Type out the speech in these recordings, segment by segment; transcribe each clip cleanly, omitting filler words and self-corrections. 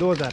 2000.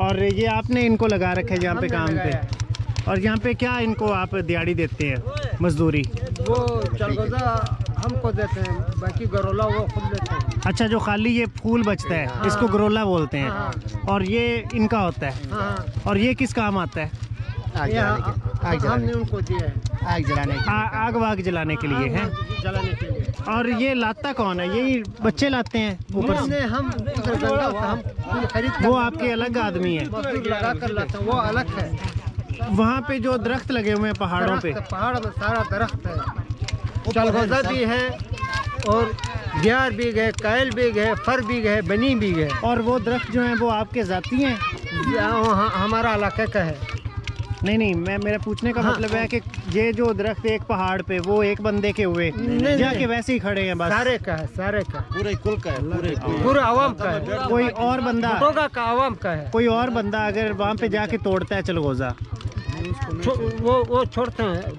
और ये आपने इनको लगा रखे हैं यहाँ पे काम पे, और यहाँ पे क्या इनको आप दिहाड़ी देते हैं मजदूरी? वो चलगोजा हमको देते हैं, बाकी गरोला वो खुद देते हैं। अच्छा, जो खाली ये फूल बचता है इसको गरोला बोलते हैं, और ये इनका होता है। हाँ, और ये किस काम आता है? हमने उनको दिया है आग वाग जलाने के लिए है। जलाने के लिए। और ये लाता कौन है? यही बच्चे लाते हैं ऊपर से? नहीं, हम उधर जंगल से हम खरीद कर वो आपके अलग आदमी है? मजदूर लगा कर लाते हैं, वो अलग है। वहाँ पे जो दरख्त लगे हुए हैं पहाड़ों पे, पहाड़ में सारा दरख्त है, चलगोजा भी है और ग्यार बीघ है, कायल बीघ है, फर बीघ है, बनी बीघ है। और वो दरख्त जो हैं वो आपके ज़ाती हैं? हमारा इलाके का है। नहीं, मेरा पूछने का मतलब है कि ये जो दरख्त एक पहाड़ पे वो एक बंदे के हुए जाके वैसे ही खड़े हैं बस? सारे का है, सारे का, पूरे कुल का है, पूरा आवाम का है। कोई और बंदा, टोगा का आवाम का है। कोई और बंदा अगर वहाँ पे जाके तोड़ता है चलगोजा, वो छोड़ते हैं,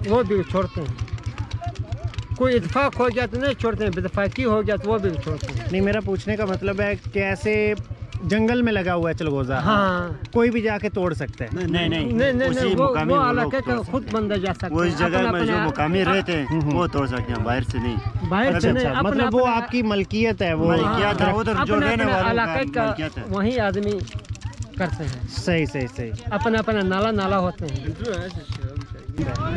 वो भी छोड़ते हैं। कोई इत्तेफाक हो गया तो नहीं छोड़ते हैं, बेइत्तेफाकी हो गया तो वो भी छोड़ते हैं। नहीं, मेरा पूछने का मतलब है कि ऐसे जंगल में लगा हुआ है चलगोजा, हाँ, कोई भी जाके तोड़ सकता है? नहीं, वो इलाके का खुद बंदा जा सकता है। वो इस जगह में जो मुकामी रहते हैं वो तोड़ सकते हैं, बाहर से नहीं। बाहर से नहीं, अच्छा, मतलब वो आपकी मलकियत है, वो मलकियत है, उधर जो रहने वालों इलाके का का मलकियत है। वही आदमी करते हैं। सही। अपना नाला होते हैं।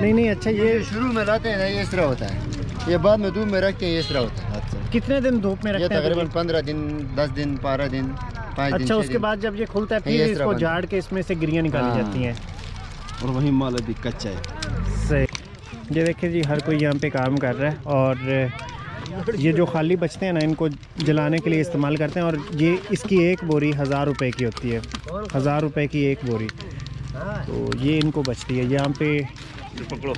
नहीं, अच्छा, ये शुरू में लाते हैं ना ये इस तरह होता है, ये बाद में धूप में रखते हैं ये इस तरह होता है। कितने दिन धूप में ये रखते हैं? तकरीबन 15 दिन, 10 दिन, 12 दिन, 5 दिन। अच्छा, उसके बाद जब ये खुलता है ये फिर इस तरह इसको बनता है। झाड़ के इसमें से गिरियाँ निकाली हाँ। जाती हैं। और वही माल अभी कच्चा है। सही। ये देखिए जी, हर कोई यहाँ पे काम कर रहा है, और ये जो खाली बचते हैं ना इनको जलाने के लिए इस्तेमाल करते हैं। और ये इसकी एक बोरी 1000 रुपये की होती है, 1000 रुपये की एक बोरी, तो ये इनको बचती है यहाँ पे। पकड़ो।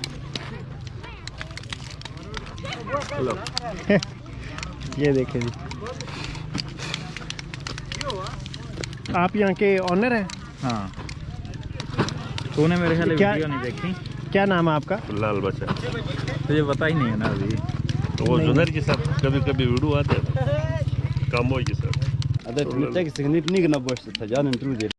ये देखिए जी, आप यहाँ के ऑनर हैं? हाँ, तूने मेरे ख्याल क्या- वीडियो नहीं देखी? क्या नाम है आपका? लाल बच्चा तुझे पता ही नहीं है ना अभी? तो वो जुनर के साथ कभी कभी वीडियो आते हैं काम हो के साथ Ada filmtek signit ni gna bosh ta janan trude